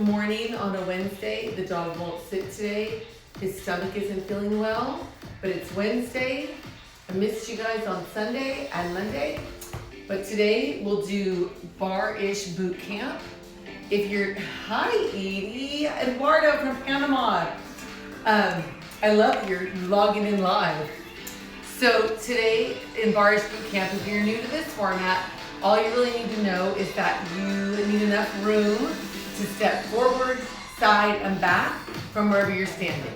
morning on a Wednesday. The dog won't sit today. His stomach isn't feeling well, but it's Wednesday. I missed you guys on Sunday and Monday, but today we'll do Barre-ish Bootcamp. If you're, hi Edie, Eduardo from Panama. I love that you're logging in live. So today in Barre-ish Bootcamp, if you're new to this format, all you really need to know is that you need enough room to step forward, side, and back from wherever you're standing.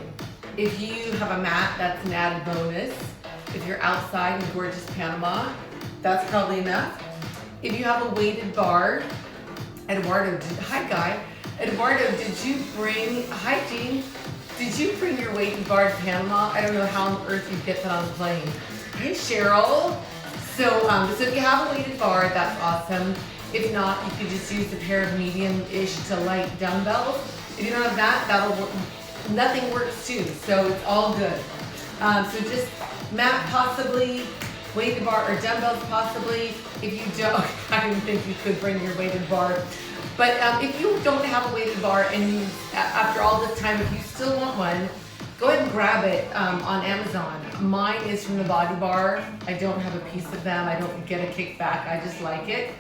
If you have a mat, that's an added bonus. If you're outside in gorgeous Panama, that's probably enough. If you have a weighted bar, Eduardo, hi Guy. Eduardo, did you bring, hi Jean, did you bring your weighted bar to Panama? I don't know how on earth you get that on the plane. Hey Cheryl. So if you have a weighted bar, that's awesome. If not, you could just use a pair of medium-ish to light dumbbells. If you don't have that, that'll work. Nothing works too, so it's all good. So just mat possibly, weighted bar or dumbbells possibly. If you don't, I don't think you could bring your weighted bar. But if you don't have a weighted bar and you, after all this time, if you still want one, go ahead and grab it on Amazon. Mine is from the Body Bar. I don't have a piece of them. I don't get a kickback. I just like it.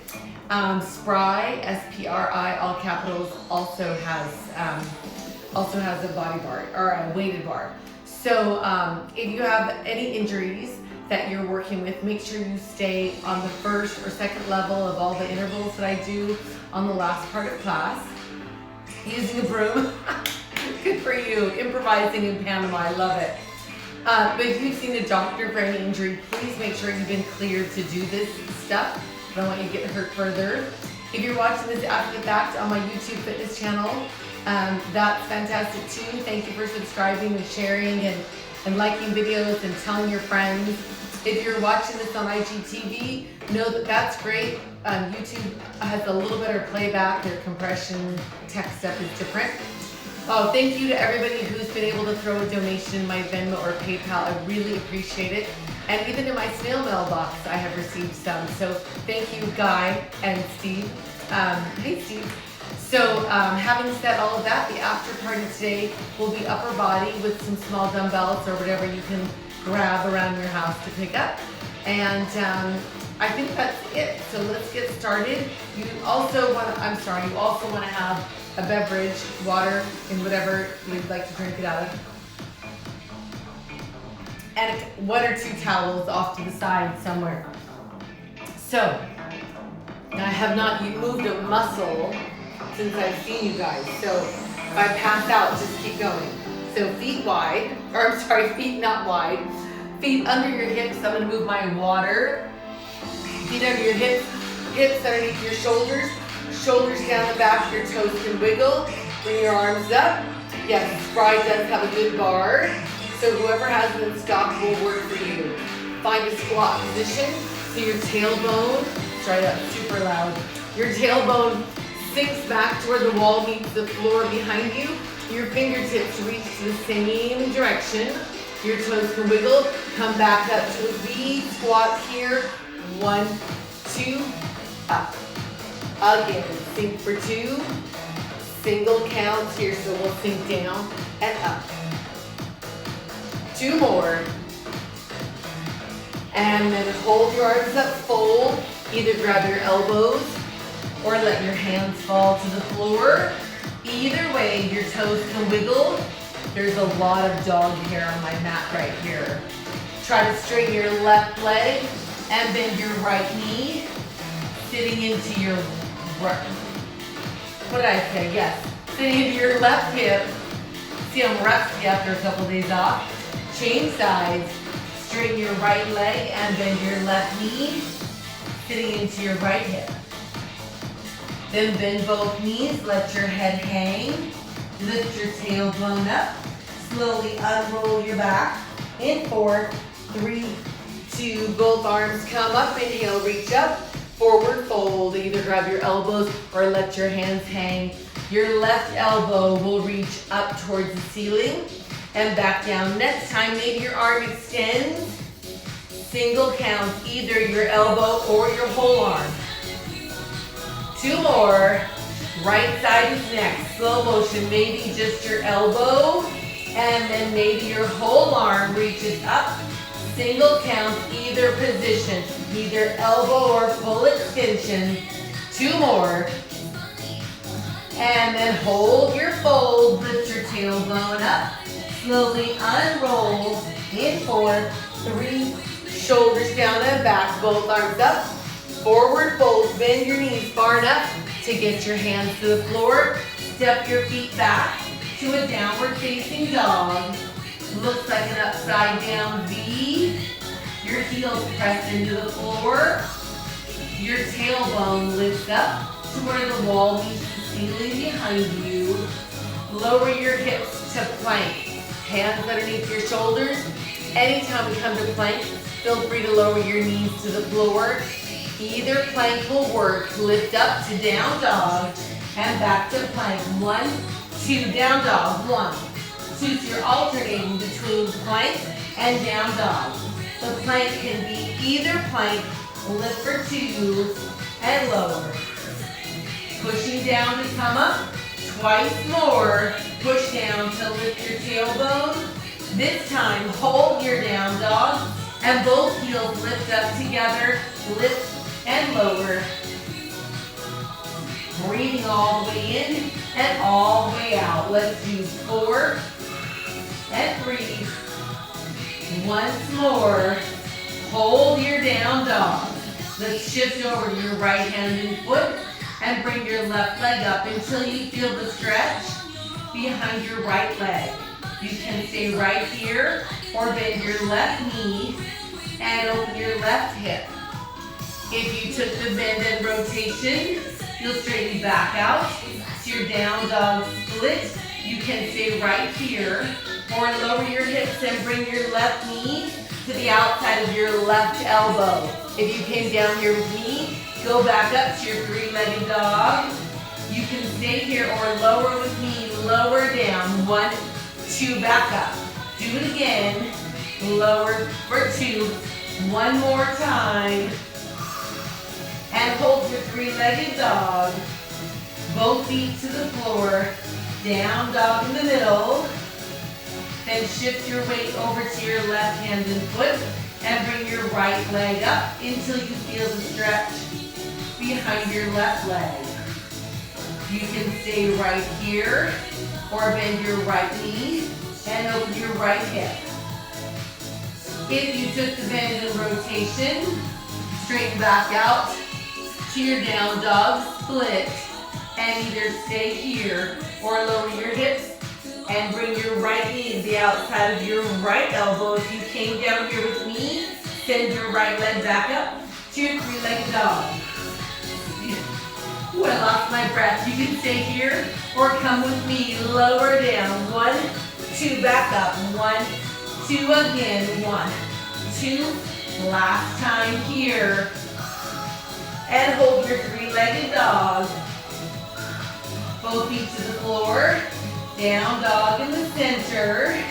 Spry, S-P-R-I, all capitals, also has a body bar or a weighted bar. So if you have any injuries that you're working with, make sure you stay on the first or second level of all the intervals that I do on the last part of class. Using a broom. Good for you. Improvising in Panama, I love it. But if you've seen a doctor for any injury, please make sure you've been cleared to do this stuff. I don't want you to get hurt further. If you're watching this after the fact on my YouTube fitness channel, that's fantastic too. Thank you for subscribing and sharing and liking videos and telling your friends. If you're watching this on IGTV, know that that's great. YouTube has a little better playback. Their compression tech stuff is different. Oh, thank you to everybody who's been able to throw a donation in my Venmo or PayPal. I really appreciate it. And even in my snail mail box, I have received some. So thank you, Guy and Steve. Hey, Steve. So having said all of that, the after party today will be upper body with some small dumbbells or whatever you can grab around your house to pick up. And I think that's it. So let's get started. You also want to have a beverage, water, and whatever you'd like to drink it out of. And one or two towels off to the side somewhere. So, I have not moved a muscle since I've seen you guys. So, if I pass out, just keep going. So feet wide, feet not wide. Feet under your hips. I'm gonna move my water. Feet under your hips, hips underneath your shoulders. Shoulders down the back of your toes can wiggle. Bring your arms up. Yes, Spry does have a good bar. So whoever has it in stock will work for you. Find a squat position. So your tailbone, try that super loud. Your tailbone sinks back to where the wall meets the floor behind you. Your fingertips reach to the same direction. Your toes can wiggle. Come back up to a V squat here. 1, 2, up. Again, sink for 2, single counts here, so we'll sink down and up. 2 more. And then hold your arms up, fold. Either grab your elbows or let your hands fall to the floor. Either way, your toes can wiggle. There's a lot of dog hair on my mat right here. Try to straighten your left leg and bend your right knee, sitting into your what did I say? Yes. Sitting into your left hip. See, I'm rusty after a couple days off. Change sides. Straighten your right leg and bend your left knee. Sitting into your right hip. Then bend both knees. Let your head hang. Lift your tailbone up. Slowly unroll your back. In 4, 3, 2. Both arms come up. Inhale, reach up. Forward fold, either grab your elbows or let your hands hang. Your left elbow will reach up towards the ceiling and back down. Next time, maybe your arm extends. Single counts, either your elbow or your whole arm. 2 more. Right side is next. Slow motion, maybe just your elbow, and then maybe your whole arm reaches up. Single count, either position, either elbow or full extension. 2 more. And then hold your fold, lift your tailbone up. Slowly unroll in 4, 3, shoulders down and back, both arms up. Forward fold, bend your knees far enough to get your hands to the floor. Step your feet back to a downward facing dog. Looks like an upside down V. Your heels press into the floor. Your tailbone lifts up to where the wall meets the ceiling behind you. Lower your hips to plank. Hands underneath your shoulders. Anytime we come to plank, feel free to lower your knees to the floor. Either plank will work. Lift up to down dog and back to plank. 1, 2, down dog. 1, 2. So you're alternating between plank and down dog. The plank can be either plank, lift for 2, and lower. Pushing down to come up. Twice more. Push down to lift your tailbone. This time, hold your down dog, and both heels lift up together. Lift and lower. Breathing all the way in and all the way out. Let's do 4 and 3. Once more. Hold your down dog. Let's shift over to your right hand and foot and bring your left leg up until you feel the stretch behind your right leg. You can stay right here or bend your left knee and open your left hip. If you took the bend and rotation, you'll straighten back out to your down dog split. You can stay right here or lower your hips and bring your left knee to the outside of your left elbow. If you came down here with me, go back up to your 3-legged dog. You can stay here or lower with me, lower down. 1, 2, back up. Do it again. Lower for 2. One more time. And hold your 3-legged dog. Both feet to the floor. Down dog in the middle. Then shift your weight over to your left hand and foot and bring your right leg up until you feel the stretch behind your left leg. You can stay right here or bend your right knee and open your right hip. If you took the bend and rotation, straighten back out to your down dog split and either stay here or lower your hips and bring your right knee to the outside of your right elbow. If you came down here with me, send your right leg back up to your 3-legged dog. Ooh, I lost my breath. You can stay here or come with me. Lower down. 1, 2, back up. 1, 2 again. 1, 2. Last time here. And hold your 3-legged dog. Both feet to the floor. Down dog in the center.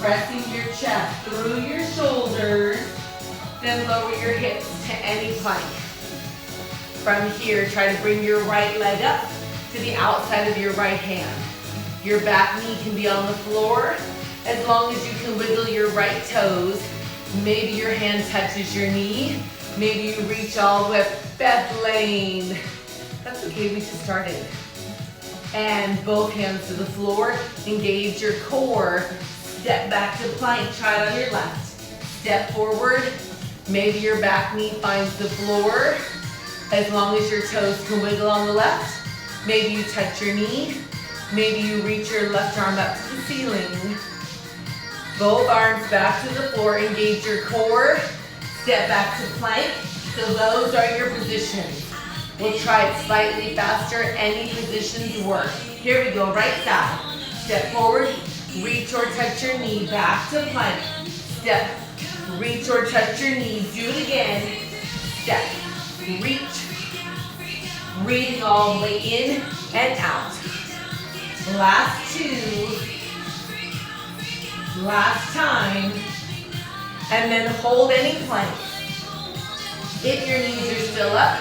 Pressing your chest through your shoulders. Then lower your hips to any plank. From here, try to bring your right leg up to the outside of your right hand. Your back knee can be on the floor as long as you can wiggle your right toes. Maybe your hand touches your knee. Maybe you reach all the way up. Beth Lane. That's okay, we just started. And both hands to the floor. Engage your core. Step back to plank. Try it on your left. Step forward. Maybe your back knee finds the floor. As long as your toes can wiggle on the left. Maybe you touch your knee. Maybe you reach your left arm up to the ceiling. Both arms back to the floor. Engage your core. Step back to plank. So those are your positions. We'll try it slightly faster. Any positions work. Here we go, right side. Step forward, reach or touch your knee, back to plank. Step, reach or touch your knee, do it again. Step, reach, breathing all the way in and out. Last 2, last time, and then hold any plank. If your knees are still up,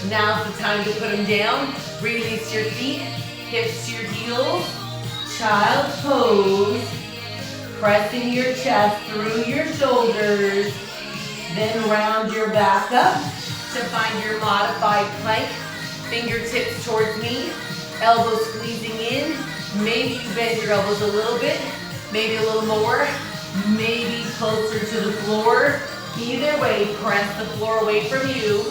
now's the time to put them down. Release your feet, hips to your heels. Child's pose. Pressing your chest through your shoulders. Then round your back up to find your modified plank. Fingertips towards me. Elbows squeezing in. Maybe you bend your elbows a little bit. Maybe a little more. Maybe closer to the floor. Either way, press the floor away from you.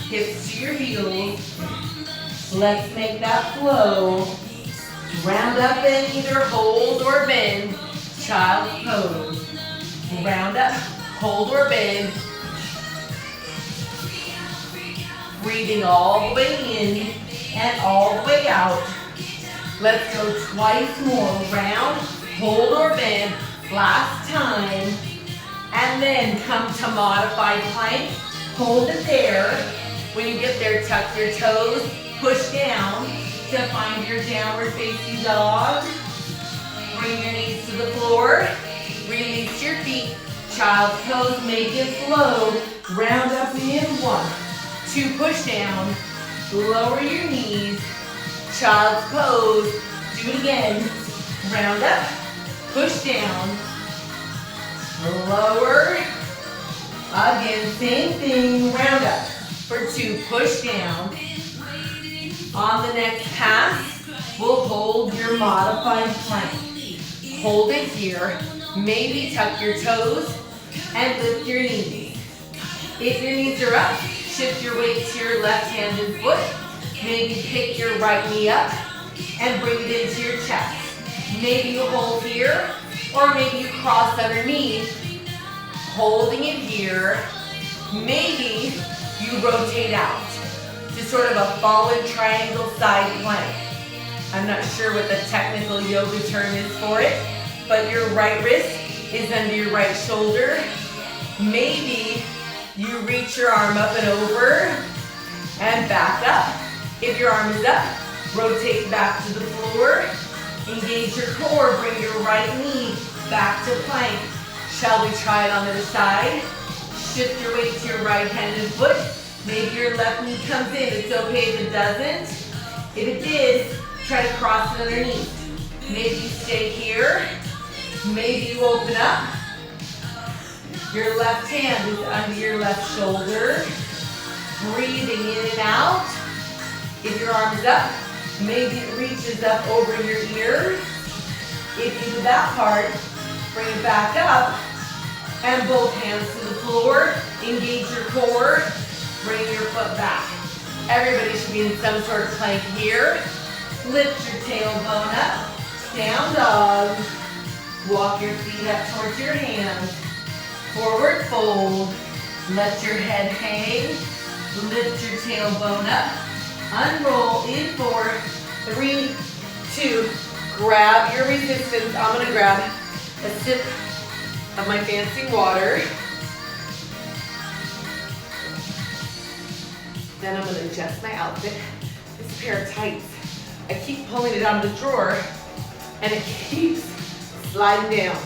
Hips to your heels. Let's make that flow. Round up and either hold or bend. Child's pose. Round up, hold or bend. Breathing all the way in and all the way out. Let's go twice more. Round, hold or bend. Last time. And then come to modified plank. Hold it there. When you get there, tuck your toes. Push down to find your downward facing dog. Bring your knees to the floor. Release your feet. Child's pose, make it flow. Round up in 1, 2, push down. Lower your knees. Child's pose. Do it again. Round up, push down. Lower. Again, same thing. Round up. For 2, push down. On the next pass, we'll hold your modified plank. Hold it here. Maybe tuck your toes and lift your knees. If your knees are up, shift your weight to your left-handed foot. Maybe pick your right knee up and bring it into your chest. Maybe you hold here, or maybe you cross underneath, holding it here. Maybe you rotate out to sort of a fallen triangle side plank. I'm not sure what the technical yoga term is for it, but your right wrist is under your right shoulder. Maybe you reach your arm up and over and back up. If your arm is up, rotate back to the floor. Engage your core, bring your right knee back to plank. Shall we try it on the other side? Shift your weight to your right-handed foot. Maybe your left knee comes in. It's okay if it doesn't. If it did, try to cross it underneath. Maybe you stay here. Maybe you open up. Your left hand is under your left shoulder. Breathing in and out. If your arm is up, maybe it reaches up over your ears. If you do that part, bring it back up. And both hands to the floor. Engage your core. Bring your foot back. Everybody should be in some sort of plank here. Lift your tailbone up. Down dog. Walk your feet up towards your hands. Forward fold. Let your head hang. Lift your tailbone up. Unroll in 4, 3, 2. Grab your resistance. I'm going to grab a sip of my fancy water. Then I'm going to adjust my outfit. This pair of tights, I keep pulling it out of the drawer and it keeps sliding down.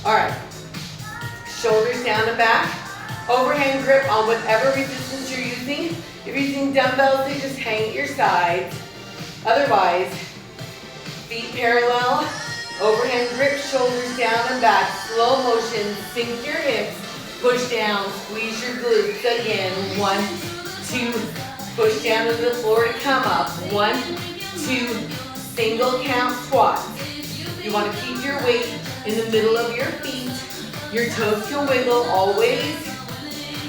All right, shoulders down and back. Overhand grip on whatever resistance you're using. If you're using dumbbells, they just hang at your sides. Otherwise, feet parallel, overhand grip, shoulders down and back. Slow motion, sink your hips, push down, squeeze your glutes. Again, 1, 2, push down to the floor to come up. 1, 2, single count squats. You want to keep your weight in the middle of your feet. Your toes can wiggle always.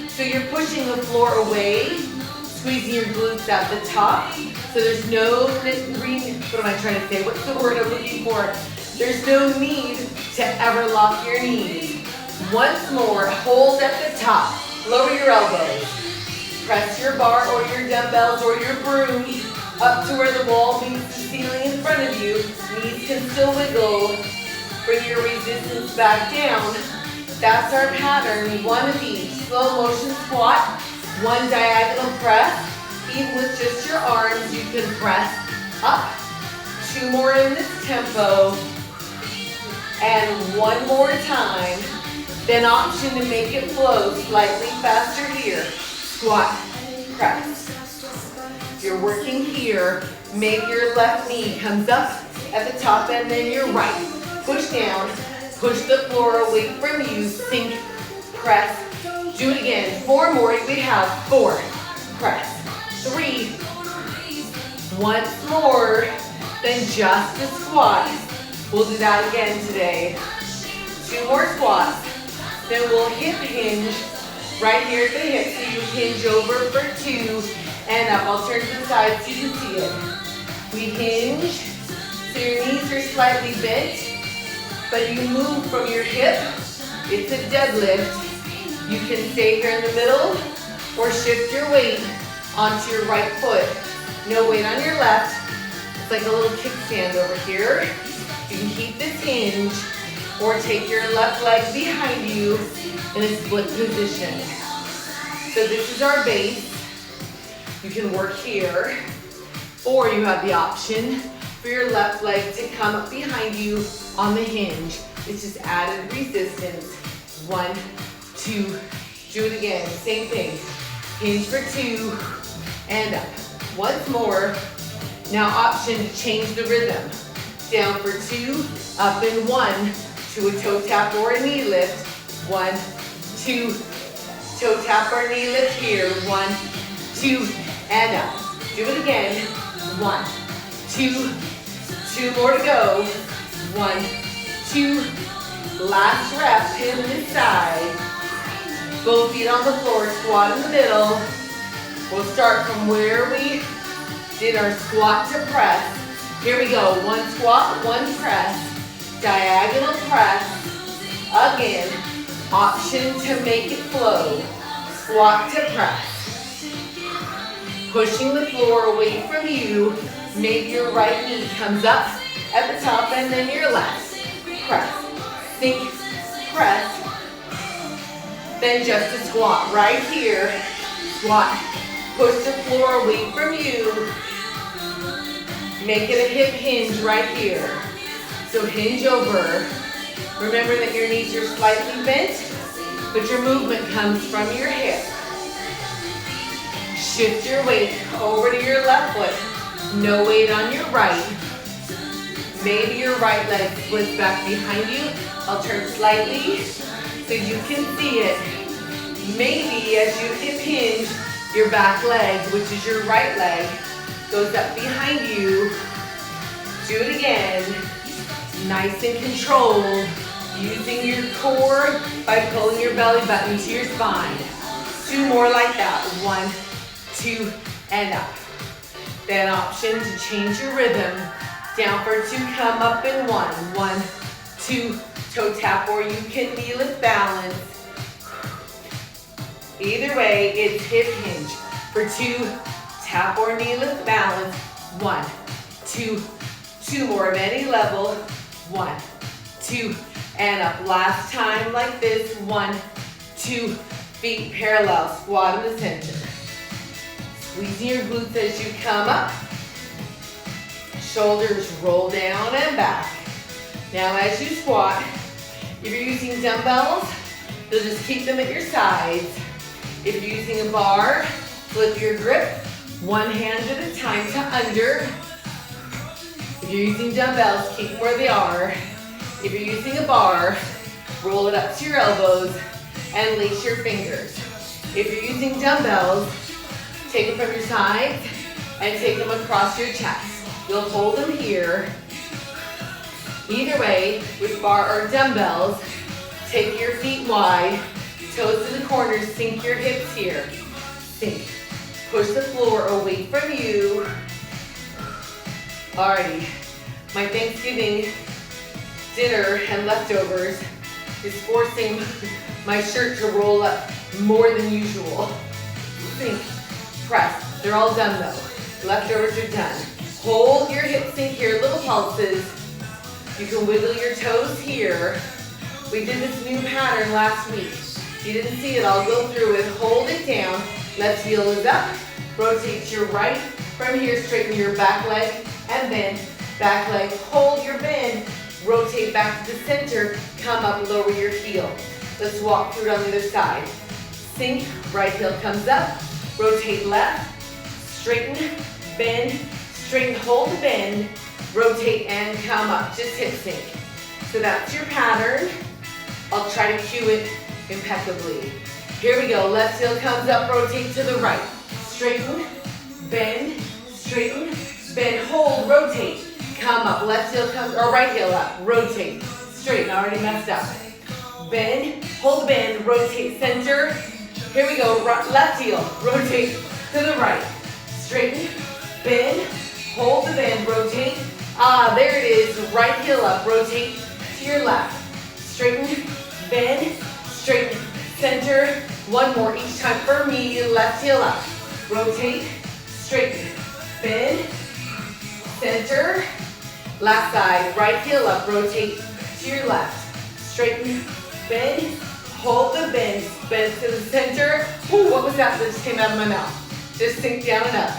So you're pushing the floor away, squeezing your glutes at the top. So there's no, what am I trying to say? What's the word I'm looking for? There's no need to ever lock your knees. Once more, hold at the top. Lower your elbows. Press your bar or your dumbbells or your broom up to where the wall meets the ceiling in front of you. Knees can still wiggle. Bring your resistance back down. That's our pattern, 1 of each. Slow motion squat, 1 diagonal press. Even with just your arms, you can press up. 2 more in this tempo. And 1 more time. Then option to make it flow slightly faster here. Squat, press. You're working here. Maybe your left knee comes up at the top and then your right. Push down, push the floor away from you, sink, press. Do it again. 4 more. We have 4, press, 3, once more, then just a squat. We'll do that again today. 2 more squats. Then we'll hip hinge right here at the hip. So you hinge over for 2 and up. I'll turn to the side so you can see it. We hinge, so your knees are slightly bent, but you move from your hip. It's a deadlift. You can stay here in the middle or shift your weight onto your right foot. No weight on your left. It's like a little kickstand over here. You can keep this hinge or take your left leg behind you in a split position. So this is our base. You can work here, or you have the option for your left leg to come up behind you on the hinge. It's just added resistance. 1, 2, do it again, same thing. Hinge for 2 and up. Once more. Now option to change the rhythm. Down for 2, up in 1, to a toe tap or a knee lift. 1, 2, toe tap or knee lift here. 1, 2, and up. Do it again. 1, 2, 2 more to go. 1, 2, last rep, pin this side. Both feet on the floor, squat in the middle. We'll start from where we did our squat to press. Here we go, 1 squat, 1 press, diagonal press. Again, option to make it flow. Squat to press. Pushing the floor away from you. Maybe your right knee comes up at the top and then your left. Press, sink, press. Then just a squat right here. Squat. Push the floor away from you. Make it a hip hinge right here. So hinge over. Remember that your knees are slightly bent, but your movement comes from your hip. Shift your weight over to your left foot. No weight on your right. Maybe your right leg splits back behind you. I'll turn slightly so you can see it. Maybe as you hip hinge, your back leg, which is your right leg, goes up behind you. Do it again. Nice and controlled. Using your core by pulling your belly button to your spine. 2 more like that. 1, 2, and up. Then option to change your rhythm. Down for 2, come up in 1. 1, 2, toe tap, or you can knee lift balance. Either way, it's hip hinge. For 2, tap or knee lift balance. 1, 2, 2 more of any level. 1, 2, and up. Last time like this. 1, 2, feet parallel. Squat in the center. Squeezing your glutes as you come up. Shoulders roll down and back. Now as you squat, if you're using dumbbells, you'll just keep them at your sides. If you're using a bar, flip your grip, 1 hand at a time to under. If you're using dumbbells, keep them where they are. If you're using a bar, roll it up to your elbows and lace your fingers. If you're using dumbbells, take them from your sides and take them across your chest. You'll hold them here. Either way, with bar or dumbbells, take your feet wide, toes to the corners, sink your hips here. Sink. Push the floor away from you. Alrighty, my Thanksgiving dinner and leftovers is forcing my shirt to roll up more than usual. Sink, press. They're all done though. Leftovers are done. Hold your hip sink here, little pulses. You can wiggle your toes here. We did this new pattern last week. If you didn't see it, I'll go through it. Hold it down. Left heel is up. Rotate your right. From here, straighten your back leg and bend. Back leg, hold your bend. Rotate back to the center. Come up, lower your heel. Let's walk through it on the other side. Sink, right heel comes up. Rotate left. Straighten, bend, straighten, hold the bend, rotate and come up, just hip sync. So that's your pattern. I'll try to cue it impeccably. Here we go, left heel comes up, rotate to the right. Straighten, bend, hold, rotate. Come up, left heel comes, or right heel up, rotate. Straighten, I already messed up. Bend, hold the bend, rotate, center. Here we go, left heel, rotate to the right. Straighten, bend, hold the bend, rotate. There it is, right heel up, rotate to your left. Straighten, bend, straighten, center. One more each time for me, left heel up. Rotate, straighten, bend, center. Last side, right heel up, rotate to your left. Straighten, bend, hold the bend to the center. Ooh, what was that just came out of my mouth? Just sink down and up.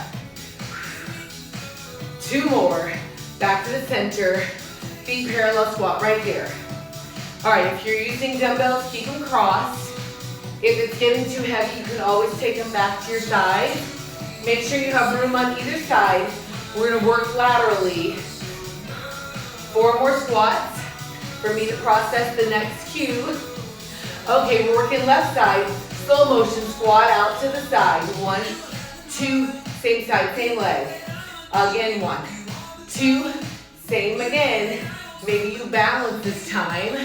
2 more, back to the center. Feet parallel squat right here. All right, if you're using dumbbells, keep them crossed. If it's getting too heavy, you can always take them back to your side. Make sure you have room on either side. We're gonna work laterally. 4 more squats for me to process the next cue. Okay, we're working left side. Slow motion squat out to the side. 1, 2, same side, same leg. Again, 1, 2, same again. Maybe you balance this time.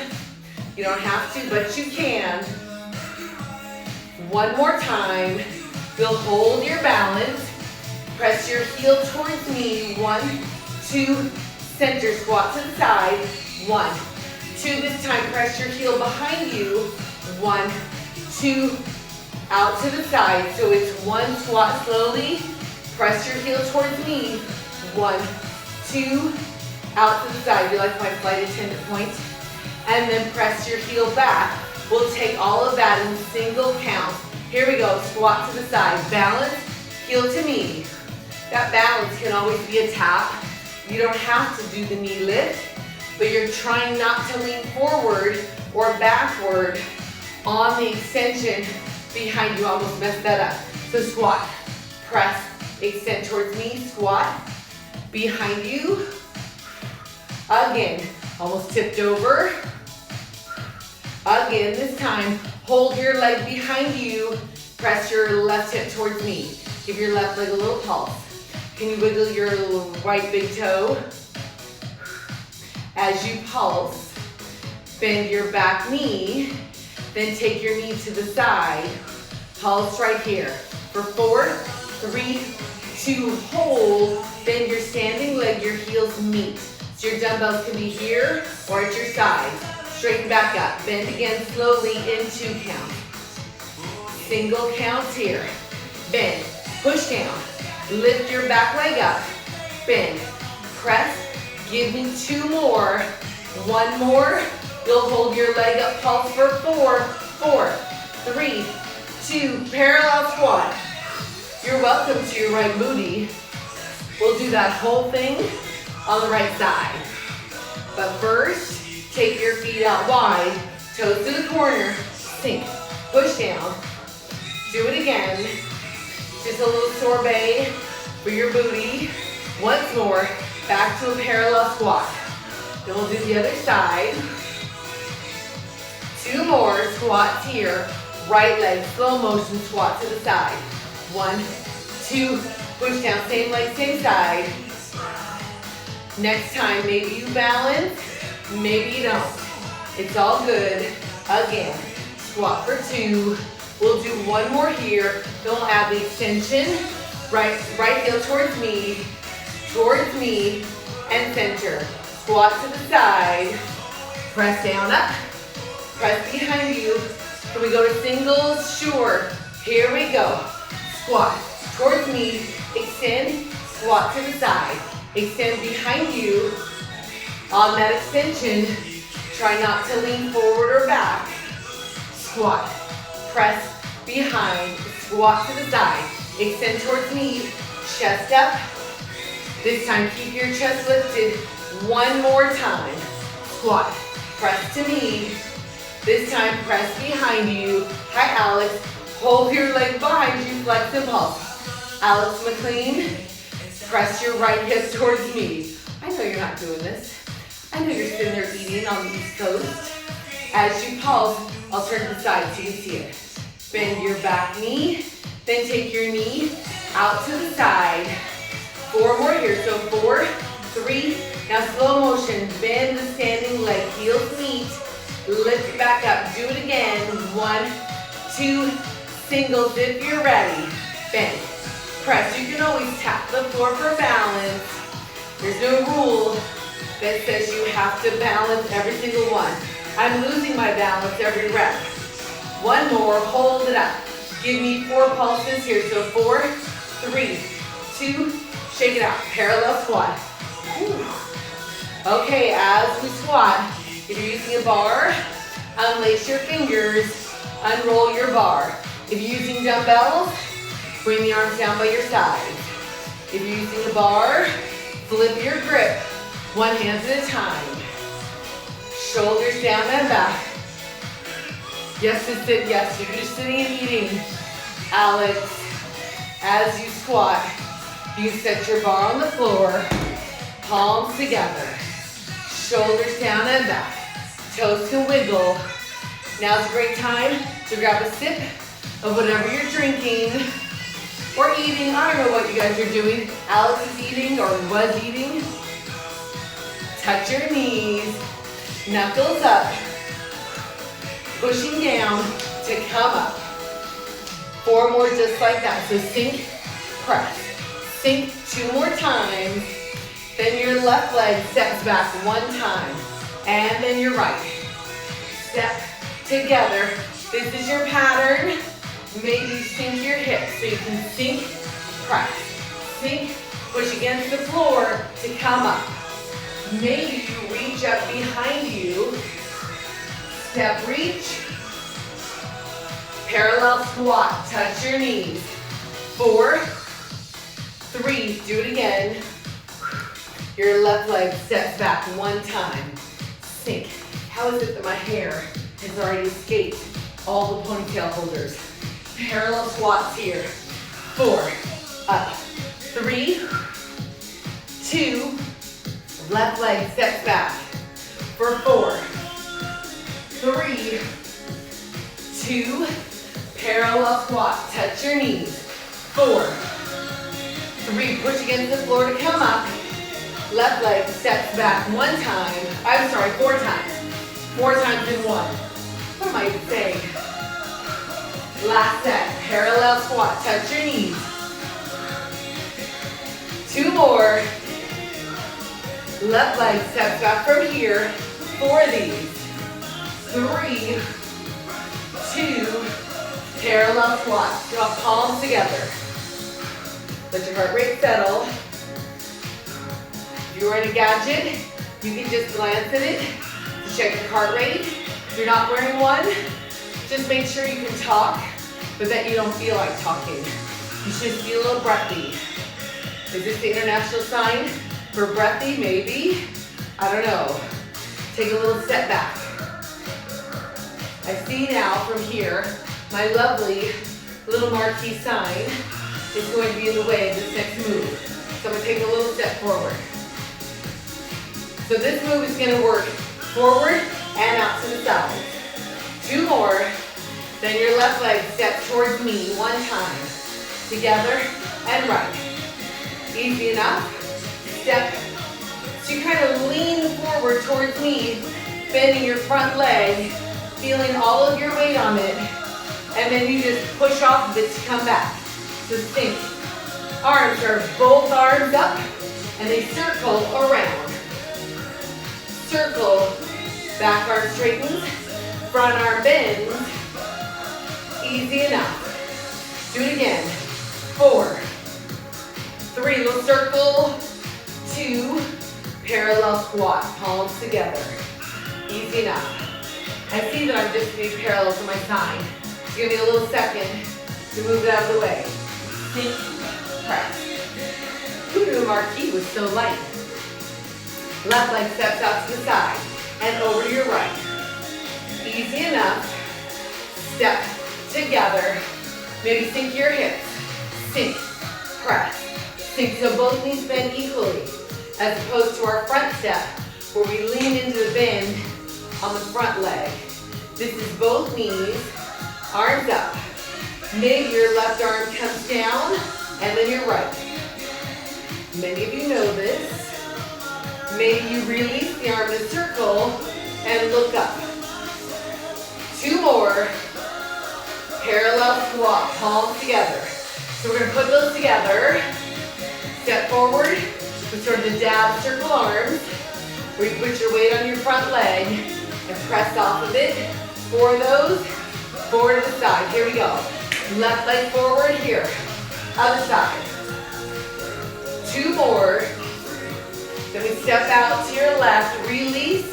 You don't have to, but you can. 1 more time. You'll hold your balance. Press your heel towards me. 1, 2, center, squat to the side. 1, 2, this time press your heel behind you. 1, 2, out to the side. So it's 1 squat slowly. Press your heel towards me. 1, 2, out to the side. You like my flight attendant point? And then press your heel back. We'll take all of that in single count. Here we go, squat to the side. Balance, heel to knee. That balance can always be a tap. You don't have to do the knee lift, but you're trying not to lean forward or backward on the extension behind you. Almost messed that up. So squat, press, extend towards me, squat, behind you. Again, almost tipped over. Again, this time, hold your leg behind you. Press your left hip towards me. Give your left leg a little pulse. Can you wiggle your right big toe? As you pulse, bend your back knee, then take your knee to the side. Pulse right here. For 4, 3, 2, hold. Bend your standing leg, your heels meet. So your dumbbells can be here or at your side. Straighten back up. Bend again slowly in 2 counts. Single counts here. Bend, push down. Lift your back leg up. Bend, press. Give me 2 more. 1 more. You'll hold your leg up. Pulse for 4, 4, 3, 2. Parallel squat. You're welcome to your right booty. We'll do that whole thing on the right side. But first, take your feet out wide, toes to the corner, sink, push down. Do it again. Just a little sorbet for your booty. Once more, back to a parallel squat. Then we'll do the other side. 2 more squats here. Right leg, slow motion squat to the side. 1, 2, push down, same leg, same side. Next time, maybe you balance, maybe you don't. It's all good. Again, squat for 2. We'll do 1 more here. Then we'll add the extension. Right heel towards me, and center. Squat to the side. Press down, up. Press behind you. Can we go to singles? Sure. Here we go. Squat towards me, extend, squat to the side. Extend behind you. On that extension, try not to lean forward or back. Squat, press behind, squat to the side. Extend towards me, chest up. This time, keep your chest lifted. 1 more time. Squat, press to knee. This time, press behind you. Hi, Alex. Hold your leg behind you, flex and pulse. Alex McLean, Press your right hip towards me. I know you're not doing this. I know you're sitting there eating on the East Coast. As you pulse, I'll turn to the side so you can see it. Bend your back knee, then take your knee out to the side. 4 more here, so 4, 3, now slow motion, bend the standing leg, heels meet, lift it back up, do it again, 1, 2, singles if you're ready, bend, press, you can always tap the floor for balance. There's no rule that says you have to balance every single one. I'm losing my balance every rep. 1 more, hold it up. Give me 4 pulses here, so 4, 3, 2, shake it out, parallel squat. Okay, as we squat, if you're using a bar, unlace your fingers, unroll your bar. If you're using dumbbells, bring the arms down by your sides. If you're using a bar, flip your grip, 1 hand at a time. Shoulders down and back. Yes to sit, yes, you're just sitting and eating. Alex, as you squat, you set your bar on the floor, palms together, shoulders down and back, toes can wiggle. Now's a great time to grab a sip of whatever you're drinking or eating. I don't know what you guys are doing. Alex is eating or was eating. Touch your knees, knuckles up, pushing down to come up. 4 more just like that. So sink, press. Sink 2 more times. Then your left leg steps back 1 time. And then your right. Step together. This is your pattern. Maybe sink your hips so you can sink, press. Sink, push against the floor to come up. Maybe you reach up behind you. Step reach. Parallel squat, touch your knees. 4, 3, do it again. Your left leg steps back 1 time. Sink. How is it that my hair has already escaped all the ponytail holders? Parallel squats here. 4, up. 3, 2, left leg steps back. For 4, 3, 2, parallel squat, touch your knees. 4, 3, push against the floor to come up. Left leg steps back 1 time. I'm sorry, 4 times. 4 times in 1. What am I saying? Last set, parallel squat, touch your knees. 2 more. Left leg steps back from here. 4 of these. 3, 2, parallel squat. Draw palms together. Let your heart rate settle. If you're in a gadget, you can just glance at it to check your heart rate. If you're not wearing one, just make sure you can talk, but that you don't feel like talking. You should feel a little breathy. Is this the international sign for breathy? Maybe. I don't know. Take a little step back. I see now from here, my lovely little marquee sign is going to be in the way of this next move. So I'm going to take a little step forward. So this move is going to work forward and out to the side. 2 more. Then your left leg steps towards me 1 time. Together and right. Easy enough. Step. So you kind of lean forward towards me, bending your front leg, feeling all of your weight on it, and then you just push off of it to come back. So think. Arms are both arms up, and they circle around. Circle, back arm straightens, front arm bends. Easy enough. Do it again. 4, 3, little circle. 2, parallel squat, palms together. Easy enough. I see that I'm just being parallel to my sign. Give me a little second to move it out of the way. Sink, press. Who knew marquee was so light? Left leg steps out to the side and over to your right. Easy enough. Step together. Maybe sink your hips. Sink, press. Sink so both knees bend equally, as opposed to our front step, where we lean into the bend on the front leg. This is both knees, arms up. Maybe your left arm comes down, and then your right. Many of you know this. Maybe you release the arm in a circle and look up. 2 more. Parallel squat, palms together. So we're gonna put those together. Step forward with sort of the dab circle arms, where you put your weight on your front leg and press off of it. 4 of those, forward to the side. Here we go. Left leg forward, here. Other side. 2 more. Then we step out to your left, release,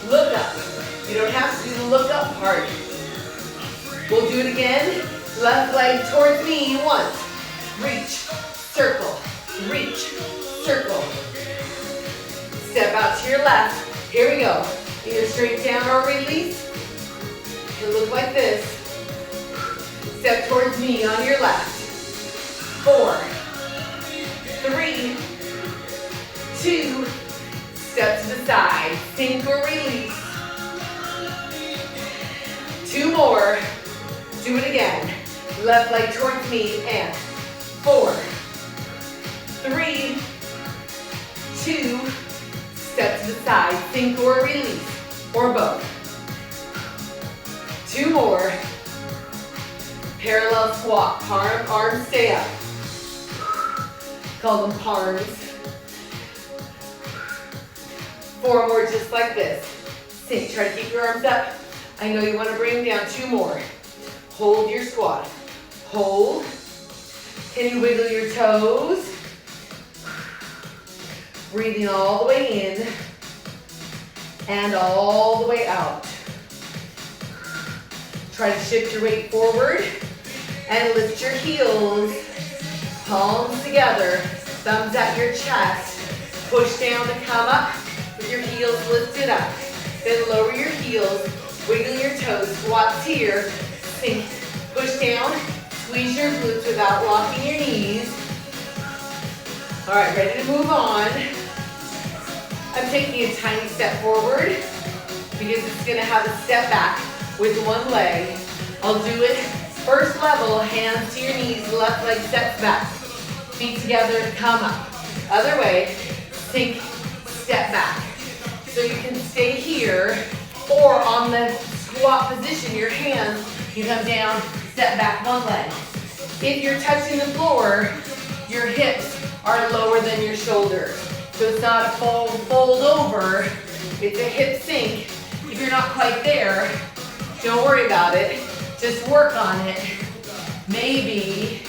look up. You don't have to do the look up part. We'll do it again. Left leg towards me, once. Reach, circle, reach, circle. Step out to your left. Here we go. Either straight down or release. It'll look like this. Step towards me on your left. 4, 3, 2, step to the side, sink or release. 2 more, do it again. Left leg towards me, and 4, 3, 2, step to the side, sink or release, or both. 2 more, parallel squat, arms stay up. Call them palms. 4 more just like this. Sink, try to keep your arms up. I know you want to bring them down. 2 more. Hold your squat. Hold. Can you wiggle your toes? Breathing all the way in and all the way out. Try to shift your weight forward and lift your heels. Palms together, thumbs at your chest. Push down to come up with your heels lifted up. Then lower your heels, wiggle your toes, squats here, sink, push down, squeeze your glutes without locking your knees. All right, ready to move on. I'm taking a tiny step forward because it's gonna have a step back with one leg. I'll do it first level, hands to your knees, left leg steps back. Feet together, come up. Other way, sink, step back. So you can stay here, or on the squat position, your hands, you come down, step back, one leg. If you're touching the floor, your hips are lower than your shoulders. So it's not a fold over, it's a hip sink. If you're not quite there, don't worry about it, just work on it. Maybe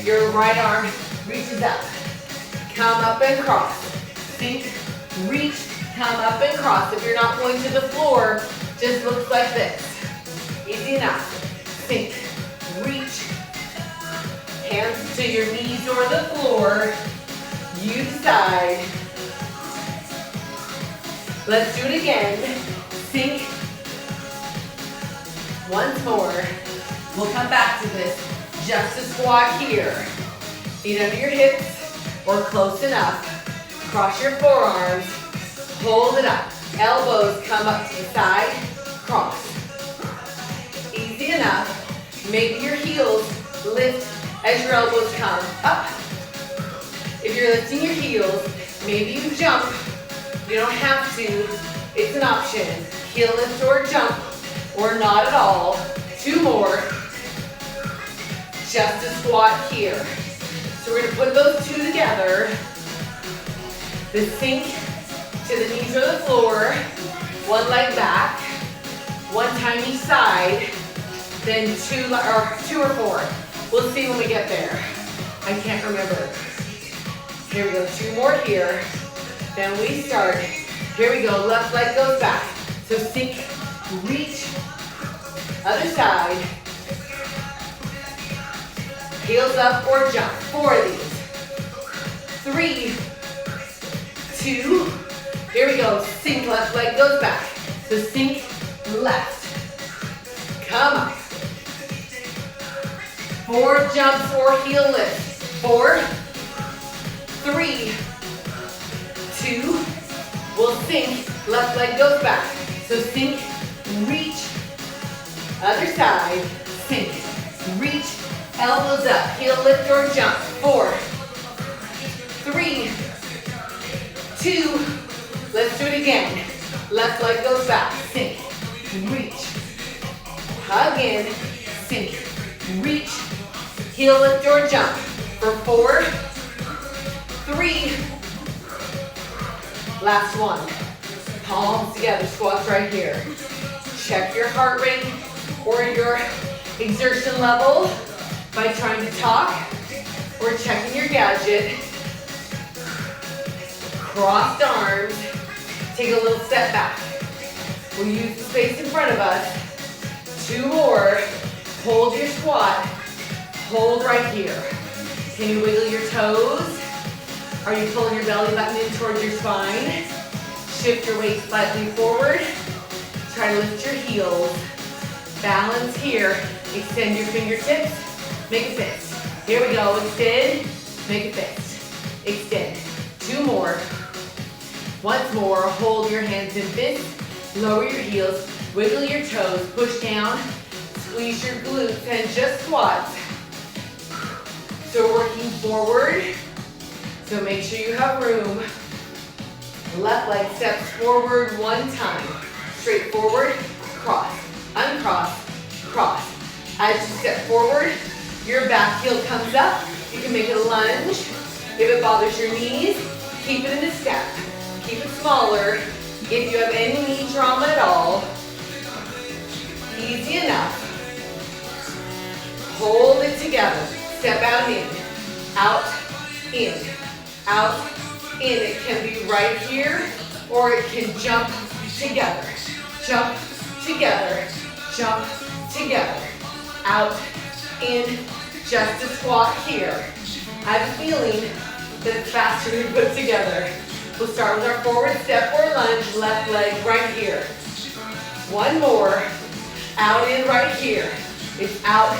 your right arm reaches up, come up and cross, sink, reach, come up and cross. If you're not going to the floor, just looks like this. Easy enough. Sink, reach, hands to your knees or the floor. You decide. Let's do it again. Sink. Once more. We'll come back to this. Just a squat here. Feet under your hips or close enough. Cross your forearms. Hold it up. Elbows come up to the side. Cross. Easy enough. Maybe your heels lift as your elbows come up. If you're lifting your heels, maybe you jump. You don't have to. It's an option. Heel lift or jump, or not at all. 2 more. Just a squat here. So we're gonna put those 2 together. The sink to the knees or the floor. One leg back. One time each side. Then 2 or 4. We'll see when we get there. I can't remember. Here we go, 2 more here. Then we start. Here we go, left leg goes back. So sink, reach, other side. Heels up or jump. 4 of these. 3, 2. Here we go, sink, left leg goes back. So sink, left. Come up. 4 jumps or heel lifts. 4, 3, 2, we'll sink, left leg goes back. So sink, reach, other side, sink, reach, elbows up, heel lift or jump. 4, 3, 2, let's do it again. Left leg goes back, sink, reach, hug in, sink, reach, heel lift or jump. For 4, 3, last one. Palms together, squats right here. Check your heart rate or your exertion level by trying to talk or checking your gadget. Crossed arms, take a little step back. We'll use the space in front of us. 2 more, hold your squat, hold right here. Can you wiggle your toes? Are you pulling your belly button in towards your spine? Shift your weight slightly forward. Try to lift your heels. Balance here. Extend your fingertips. Make a fist. Here we go. Extend. Make a fist. Extend. 2 more. Once more. Hold your hands in fists. Lower your heels. Wiggle your toes. Push down. Squeeze your glutes and just squat. So working forward. So make sure you have room. Left leg steps forward 1 time. Straight forward, cross, uncross, cross. As you step forward, your back heel comes up. You can make it a lunge. If it bothers your knees, keep it in a step. Keep it smaller. If you have any knee trauma at all, easy enough. Hold it together. Step out and in. Out, in. Out, in. It can be right here, or it can jump together. Jump together. Jump together. Out, in. Just a squat here. I have a feeling that it's faster to put together. We'll start with our forward step or lunge. Left leg right here. 1 more. Out, in, right here. It's out,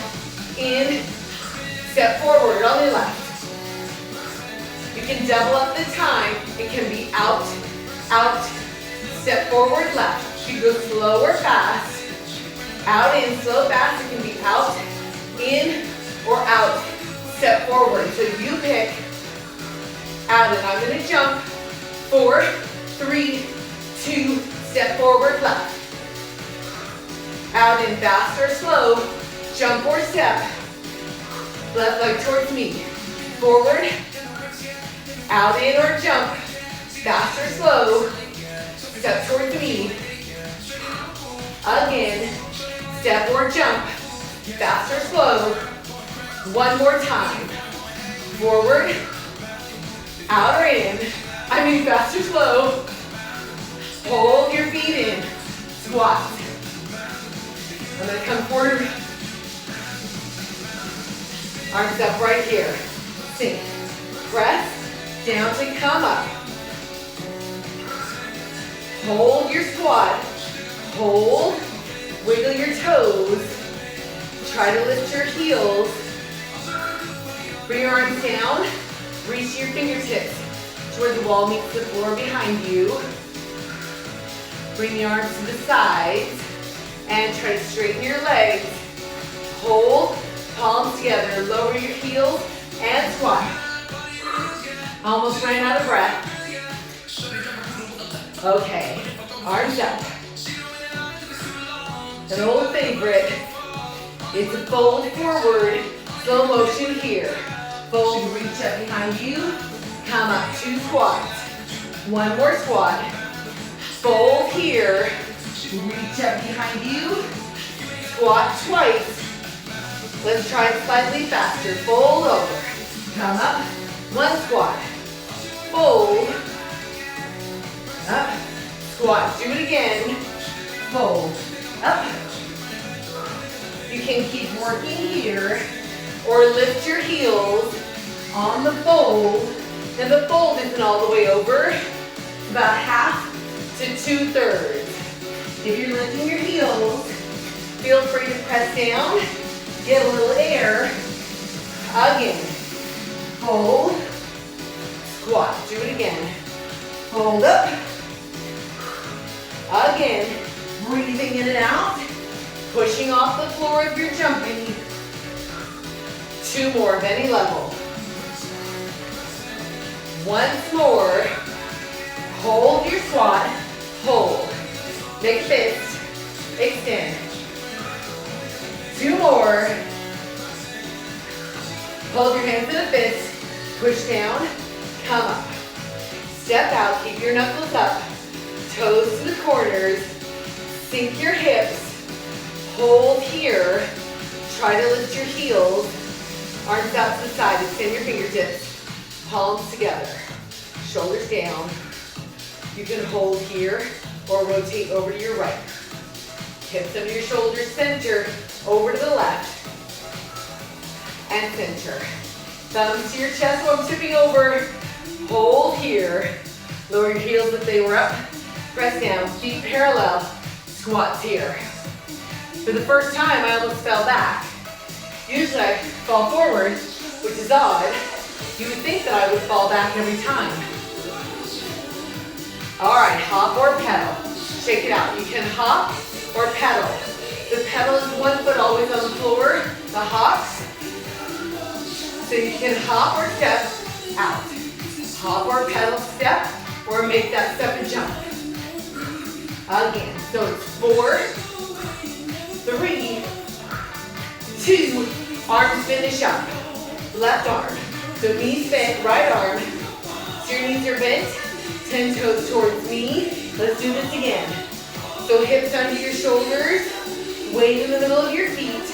in. Step forward on the left. You can double up the time. It can be out, out, step forward, left. You go slow or fast. Out, in, slow, fast. It can be out, in, or out. Step forward. So you pick out, and I'm going to jump. 4, 3, 2, step forward, left. Out, in, fast or slow. Jump or step. Left leg towards me. Forward. Out, in, or jump. Fast or slow. Step towards me. Again. Step or jump. Fast or slow. 1 more time. Forward. Out or in. Fast or slow. Hold your feet in. Squat. I'm going to come forward. Arms up right here. Sink. Press. Down to come up. Hold your squat. Hold. Wiggle your toes. Try to lift your heels. Bring your arms down. Reach your fingertips toward the wall meets the floor behind you. Bring the arms to the sides and try to straighten your legs. Hold. Palms together. Lower your heels and squat. Almost ran out of breath. Okay, arms up. An old favorite. It's a fold forward, slow motion here. Fold, reach up behind you. Come up, 2 squats. 1 more squat. Fold here. Reach up behind you. Squat twice. Let's try it slightly faster. Fold over. Come up. 1 squat. Fold. Up. Squat. Do it again. Fold. Up. You can keep working here or lift your heels on the fold. And the fold isn't all the way over. It's about half to 2/3. If you're lifting your heels, feel free to press down. Get a little air. Again. Fold. squat. Do it again. Hold up. Again, breathing in and out. Pushing off the floor if you're jumping. 2 more of any level. Once more. Hold your squat. Hold. Make a fist. Extend. 2 more. Hold your hands in a fist. Push down. Come up. Step out. Keep your knuckles up. Toes to the corners. Sink your hips. Hold here. Try to lift your heels. Arms out to the side. Extend your fingertips. Palms together. Shoulders down. You can hold here or rotate over to your right. Hips under your shoulders, center, over to the left, and center. Thumbs to your chest while I'm tipping over. Hold here. Lower your heels if they were up. Press down, feet parallel. Squats here. For the first time, I almost fell back. Usually I fall forward, which is odd. You would think that I would fall back every time. All right, hop or pedal. Shake it out. You can hop or pedal. The pedal is 1 foot always on the floor. The hops. So you can hop or step out. Hop or pedal, step, or make that step and jump. Again, so it's 4, 3, 2, arms finish up. Left arm. So knees bent, right arm. So your knees are bent. 10 toes towards me. Let's do this again. So hips under your shoulders, weight in the middle of your feet.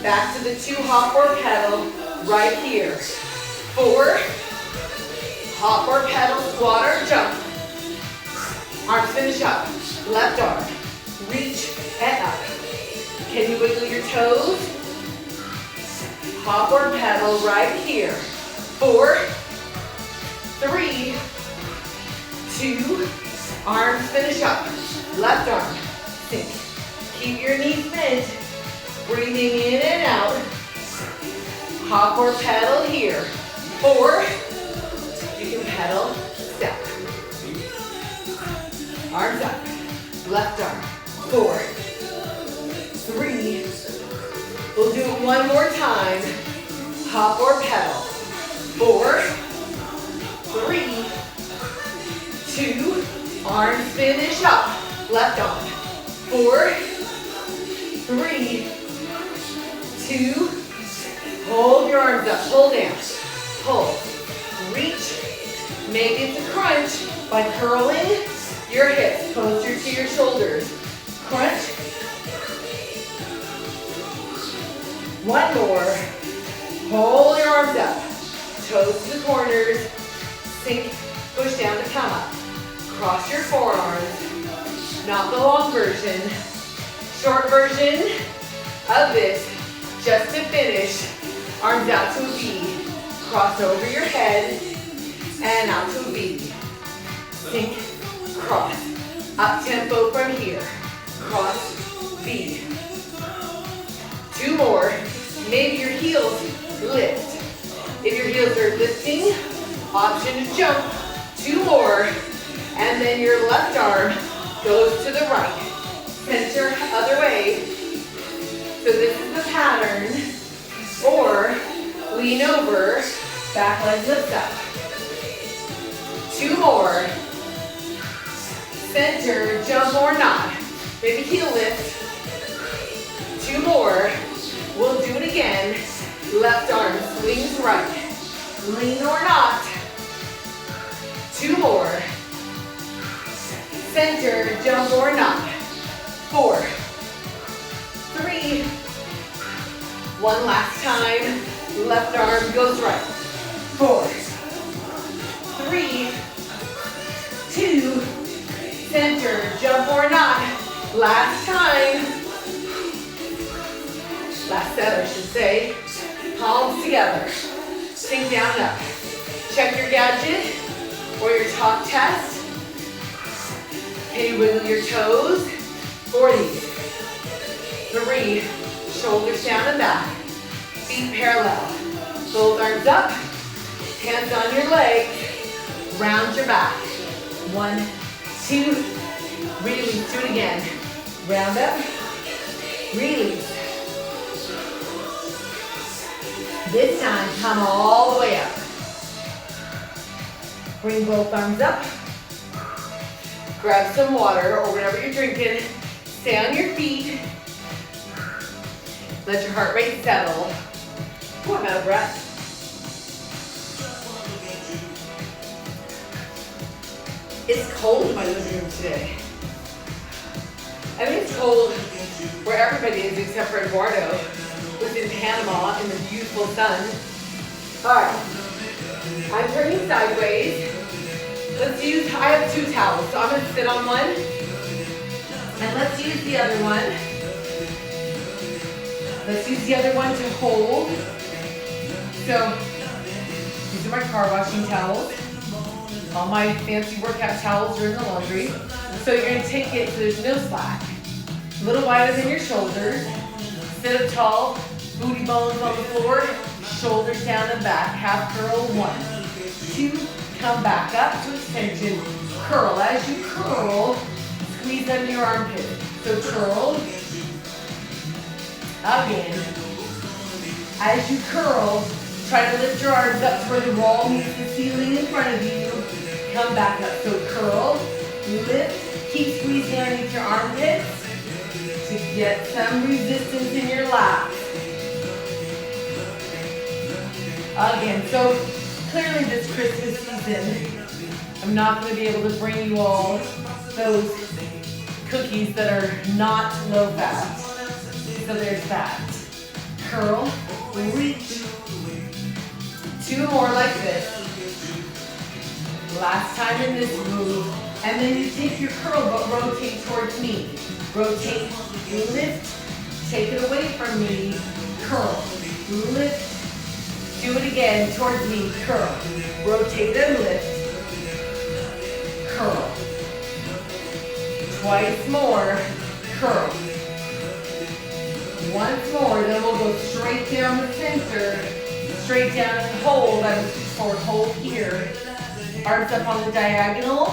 Back to the 2 hop or pedal right here. 4, hop or pedal, squat or jump. Arms finish up. Left arm, reach and up. Can you wiggle your toes? Hop or pedal right here. 4, 3, 2, arms finish up. Left arm, sink. Keep your knees bent. Breathing in and out. Hop or pedal here. 4, you can pedal, step. Arms up. Left arm. 4, 3. We'll do it one more time. Hop or pedal. 4, 3, 2. Arms finish up. Left arm. 4, 3, 2. Hold your arms up. Pull down. Pull. Reach. Maybe it's a crunch by curling your hips closer to your shoulders. Crunch. 1 more. Hold your arms up. Toes to the corners. Sink. Push down to come up. Cross your forearms. Not the long version. Short version of this. Just to finish. Arms out to a V. Cross over your head. And out to a V. Sink. Cross. Up tempo from here. Cross. V. 2 more. Maybe your heels lift. If your heels are lifting, option to jump. 2 more. And then your left arm goes to the right. Center other way. So this is the pattern. Or lean over, back leg lifts up. 2 more. Center, jump or not. Maybe heel lift. 2 more. We'll do it again. Left arm swings right. Lean or not. 2 more. Center, jump or not. 4, 3. One last time. Left arm goes right. 4, 3, 2. Center, jump or not. Last time. Last set, I should say. Palms together. Sink down and up. Check your gadget or your talk test. Can you wiggle your toes? 4 these. 3. Shoulders down and back. Feet parallel. Both arms up. Hands on your legs. round your back. 1, 2, release. Do it again. Round up, release. This time, come all the way up. Bring both arms up. Grab some water or whatever you're drinking. Stay on your feet. Let your heart rate settle. Ooh, I'm out of breath. It's cold in my living room today. I think it's cold where everybody is except for Eduardo, who's in Panama in the beautiful sun. All right, I'm turning sideways. I have 2 towels, so I'm gonna sit on one, and let's use the other one. Let's use the other one to hold. So, these are my car washing towels. All my fancy workout towels are in the laundry. So you're gonna take it so there's no slack. A little wider than your shoulders. Sit up tall, booty bones on the floor, shoulders down and back. Half curl, 1, 2, come back up to extension. Curl. As you curl, squeeze under your armpit. So curl. Again. As you curl, try to lift your arms up to where the wall meets the ceiling in front of you. Come back up. So curl, lift, keep squeezing underneath your armpits to get some resistance in your lats. Again, so clearly this Christmas season, I'm not going to be able to bring you all those cookies that are not low fat. So there's that. Curl, reach. 2 more like this. Last time in this move. And then you take your curl but rotate towards me. Rotate, lift, take it away from me. Curl, lift. Do it again towards me. Curl, rotate and lift. Curl. Twice more. Curl. Once more, then we'll go straight down the center, straight down and hold. I was forward, hold here. Arms up on the diagonal.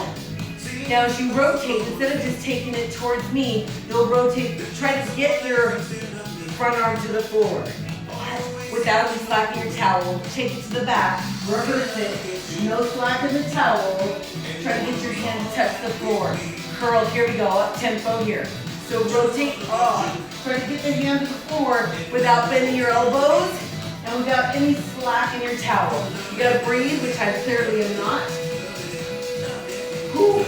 Now as you rotate, instead of just taking it towards me, you'll rotate, try to get your front arm to the floor. Without any slack in your towel. Take it to the back, reverse it. No slack in the towel. Try to get your hand to touch the floor. Curl, here we go, up tempo here. So rotate, try to get the hand to the floor without bending your elbows and without any slack in your towel. You gotta breathe, which I clearly am not. Whew.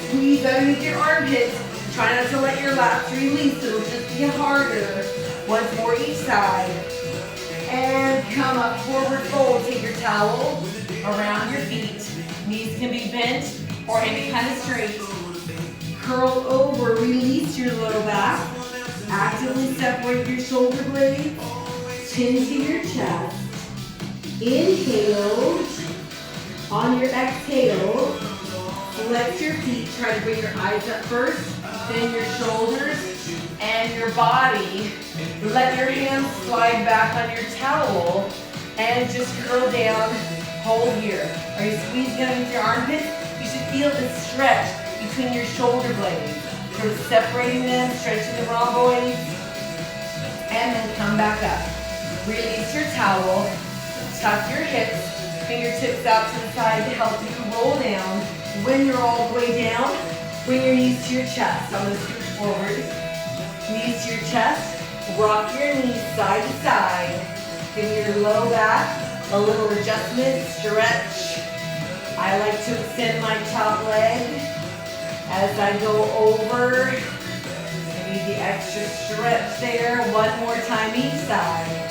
Squeeze underneath your armpits. Try not to let your lats release, it'll just be harder. Once more each side. And come up, forward fold. Take your towel around your feet. Knees can be bent or any kind of straight. Curl over, release your low back. Actively separate your shoulder blades. Chin to your chest. Inhale. On your exhale, flex your feet. Try to bring your eyes up first, then your shoulders and your body. Let your hands slide back on your towel and just curl down. Hold here. Are you squeezing underneath your armpits? You should feel the stretch between your shoulder blades. Sort of separating them, stretching the rhomboids, and then come back up. Release your towel, tuck your hips, fingertips out to the side to help you roll down. When you're all the way down, bring your knees to your chest. I'm going to scooch forward. Knees to your chest. Rock your knees side to side. Give your low back a little adjustment, stretch. I like to extend my top leg as I go over. Maybe the extra stretch there. One more time each side.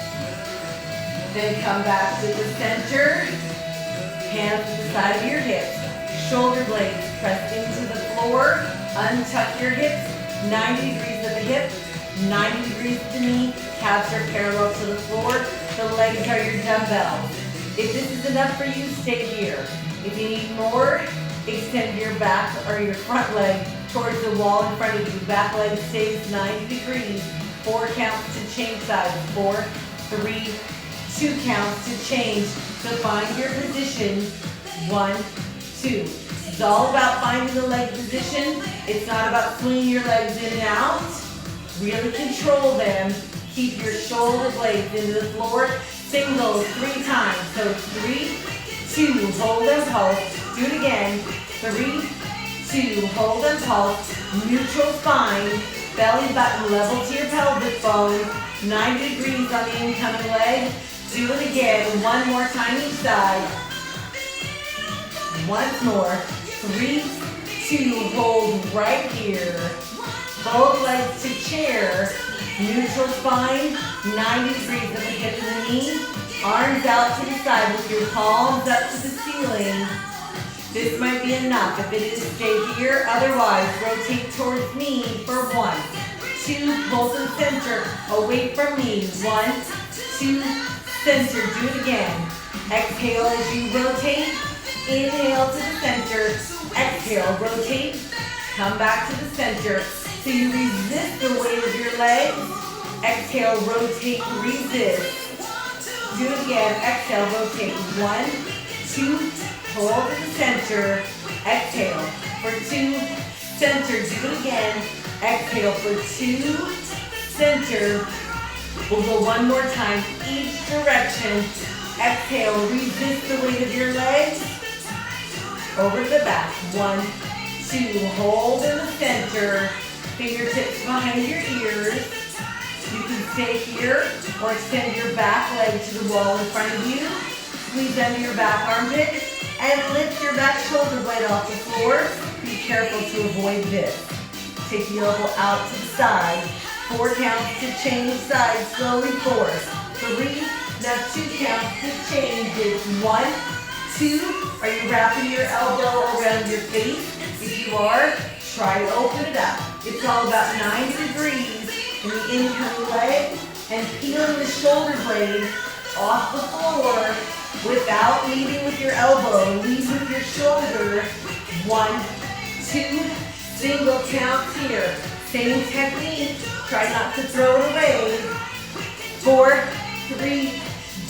Then come back to the center. Hands to the side of your hips. Shoulder blades press into the floor. Untuck your hips. 90 degrees at the hip. 90 degrees at the knee. Calves are parallel to the floor. The legs are your dumbbells. If this is enough for you, stay here. If you need more, extend your back or your front leg towards the wall in front of you. Back leg stays 90 degrees. 4 counts to change sides. 4, 3, 2 counts to change. So find your position. 1, 2. It's all about finding the leg position. It's not about swinging your legs in and out. Really control them. Keep your shoulder blades into the floor. Singles 3 times. So 3, 2, hold and pulse. Do it again. 3, 2, hold and pulse. Neutral spine. Belly button level to your pelvic bone. 90 degrees on the incoming leg. Do it again. One more time each side. Once more. 3, 2, hold right here. Both legs to chair. Neutral spine. 90 degrees of the hip and the knee. Arms out to the side with your palms up to the ceiling. This might be enough. If it is, stay here. Otherwise, rotate towards me for 1, 2, pull to the center, away from me. 1, 2, center. Do it again. Exhale as you rotate. Inhale to the center. Exhale, rotate. Come back to the center. So you resist the weight of your legs. Exhale, rotate, resist. Do it again. Exhale, rotate. 1, 2, pull to the center. Exhale for 2, center. Do it again. Exhale for 2, center. We'll go one more time, each direction. Exhale, resist the weight of your legs. Over to the back. 1, 2, hold in the center. Fingertips behind your ears. You can stay here or extend your back leg to the wall in front of you. Squeeze under your back armpit and lift your back shoulder blade off the floor. Be careful to avoid this. Take the elbow out to the side. 4 counts to change sides slowly. 4, 3, now 2 counts to change it. 1, 2. Are you wrapping your elbow around your face? If you are, try to open it up. It's all about 90 degrees in the incoming leg and peeling the shoulder blade off the floor without leading with your elbow. Lead with your shoulder. 1, 2, single counts here. Same technique. Try not to throw it away. 4, 3,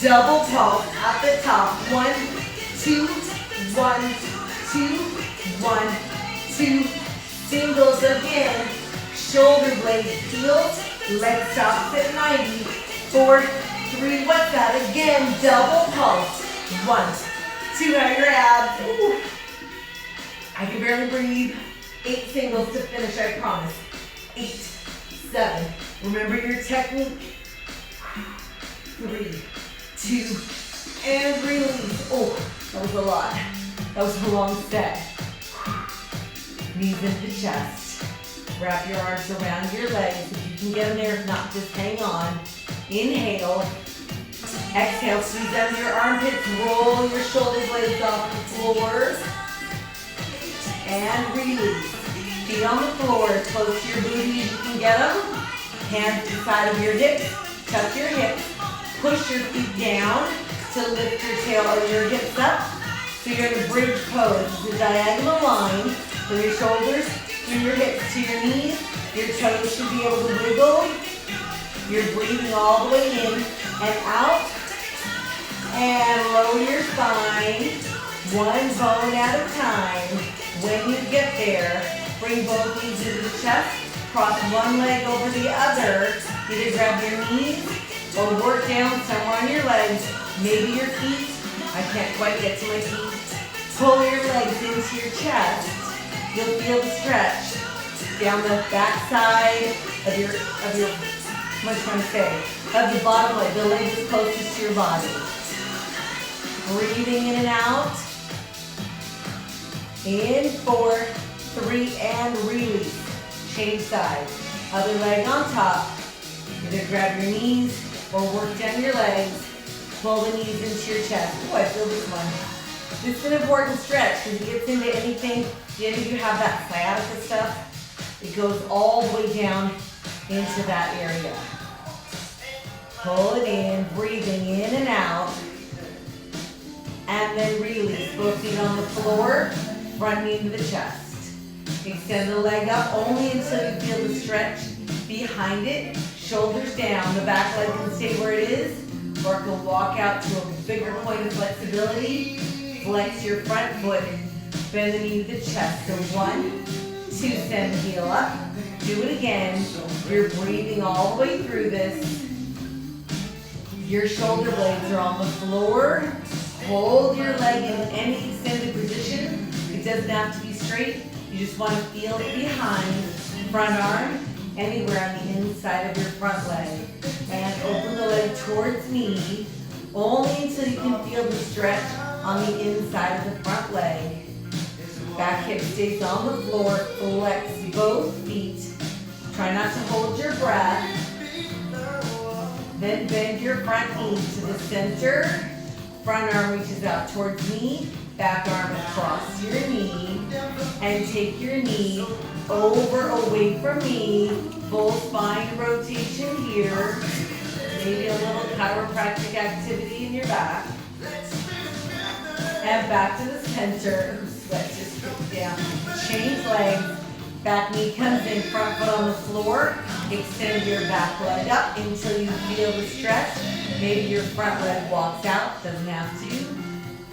double pulse at the top. 1, 2, 1, 2, 1, 2. Singles again. Shoulder blades peeled. Leg stops at 90. 4, 3, what's that? Again, double pulse. 1, 2, out your abs. Ooh. I can barely breathe. 8 singles to finish, I promise. 8, 7. Remember your technique. 3, 2, and release. Oh, that was a lot. That was a long set. Knees into the chest. Wrap your arms around your legs. If you can get them there, if not, just hang on. Inhale. Exhale, squeeze under your armpits. Roll your shoulder blades off the floor. And release. Feet on the floor, as close to your booty as you can get them. Hands to the side of your hips. Tuck your hips. Push your feet down to lift your tail or your hips up. So you're in a bridge pose. It's a diagonal line from your shoulders through your hips to your knees. Your toes should be able to wiggle. You're breathing all the way in and out. And lower your spine, one bone at a time. When you get there, bring both knees into the chest, cross one leg over the other. Either grab your knees or work down somewhere on your legs, maybe your feet. I can't quite get to my feet. Pull your legs into your chest. You'll feel the stretch down the back side of your, what am I trying to say? Of the bottom leg, the leg is closest to your body. Breathing in and out. In, 4, 3, and release. Change sides. Other leg on top. Either grab your knees or work down your legs. Pull the knees into your chest. Oh, I feel this one. This is an important stretch because it gets into anything. The end of you have that sciatica stuff. It goes all the way down into that area. Pull it in, breathing in and out. And then release. Both feet on the floor, front knee to the chest. Extend the leg up only until you feel the stretch behind it. Shoulders down. The back leg can stay where it is, or it can walk out to a bigger point of flexibility. Flex your front foot, bend the knee to the chest. So 1, 2, send the heel up. Do it again. You're breathing all the way through this. Your shoulder blades are on the floor. Hold your leg in any extended position. It doesn't have to be straight. You just want to feel it behind. Front arm, anywhere on the inside of your front leg. And open the leg towards me, only until you can feel the stretch on the inside of the front leg. Back hip stays on the floor. Flex both feet. Try not to hold your breath. Then bend your front knee to the center. Front arm reaches out towards me. Back arm across your knee. And take your knee over, away from me. Full spine rotation here. Maybe a little chiropractic activity in your back. And back to the center. Let's just put down. Change legs. Back knee comes in, front foot on the floor. Extend your back leg up until you feel the stretch. Maybe your front leg walks out, doesn't have to.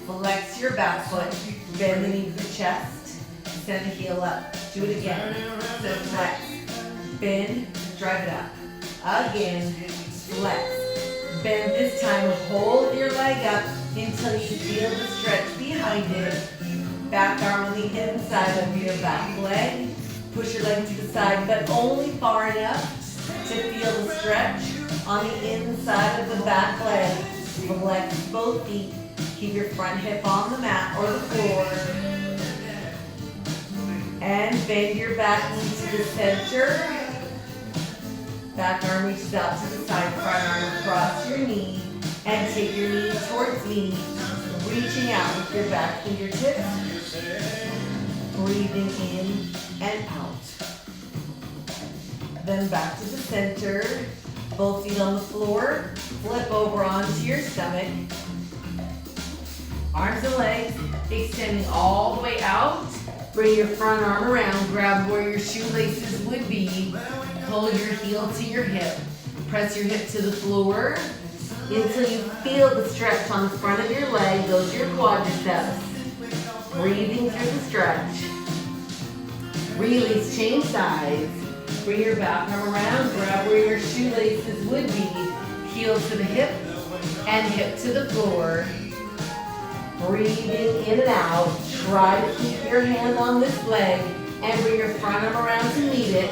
Flex your back foot. Bend the knee to the chest. Send the heel up. Do it again. So flex. Bend, drive it up. Again, flex. Bend this time, hold your leg up until you feel the stretch behind it. Back arm on the inside of your back leg. Push your leg to the side, but only far enough to feel the stretch on the inside of the back leg. Flex both feet. Keep your front hip on the mat or the floor. And bend your back knee to the center. Back arm reaches out to the side, front arm across your knee. And take your knee towards me, reaching out with your back fingertips. Breathing in and out. Then back to the center. Both feet on the floor. Flip over onto your stomach. Arms and legs extending all the way out. Bring your front arm around. Grab where your shoelaces would be. Pull your heel to your hip. Press your hip to the floor until you feel the stretch on the front of your leg. Those are your quadriceps. Breathing through the stretch. Release, change sides. Bring your back arm around. Grab where your shoelaces would be. Heel to the hip and hip to the floor. Breathing in and out. Try to keep your hand on this leg and bring your front arm around to meet it.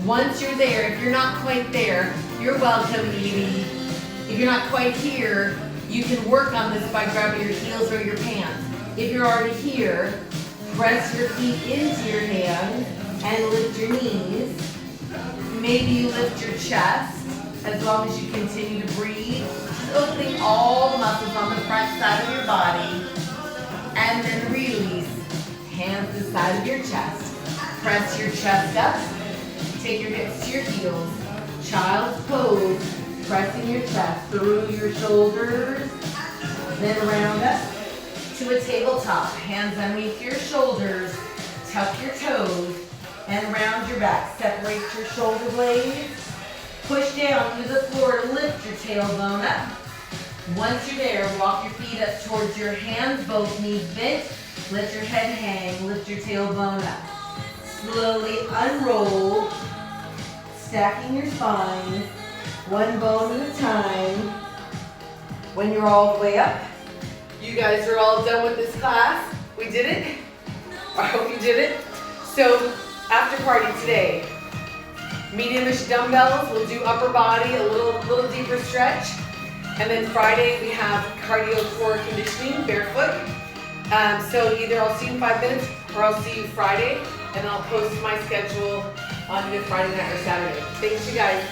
Once you're there, if you're not quite there, you're welcome, Evie. If you're not quite here, you can work on this by grabbing your heels or your pants. If you're already here, press your feet into your hands and lift your knees. Maybe you lift your chest as long as you continue to breathe. Just opening all the muscles on the front side of your body. And then release. Hands to the side of your chest. Press your chest up. Take your hips to your heels. Child's pose. Pressing your chest through your shoulders. Then round up to a tabletop. Hands underneath your shoulders. Tuck your toes and round your back. Separate your shoulder blades. Push down to the floor to lift your tailbone up. Once you're there, walk your feet up towards your hands, both knees bent. Let your head hang. Lift your tailbone up. Slowly unroll. Stacking your spine. One bone at a time. When you're all the way up, you guys are all done with this class. We did it. I hope you did it. So after party today, medium-ish dumbbells. We'll do upper body, a little deeper stretch. And then Friday we have cardio core conditioning, barefoot. So either I'll see you in 5 minutes or I'll see you Friday, and I'll post my schedule on either Friday night or Saturday. Thanks, you guys.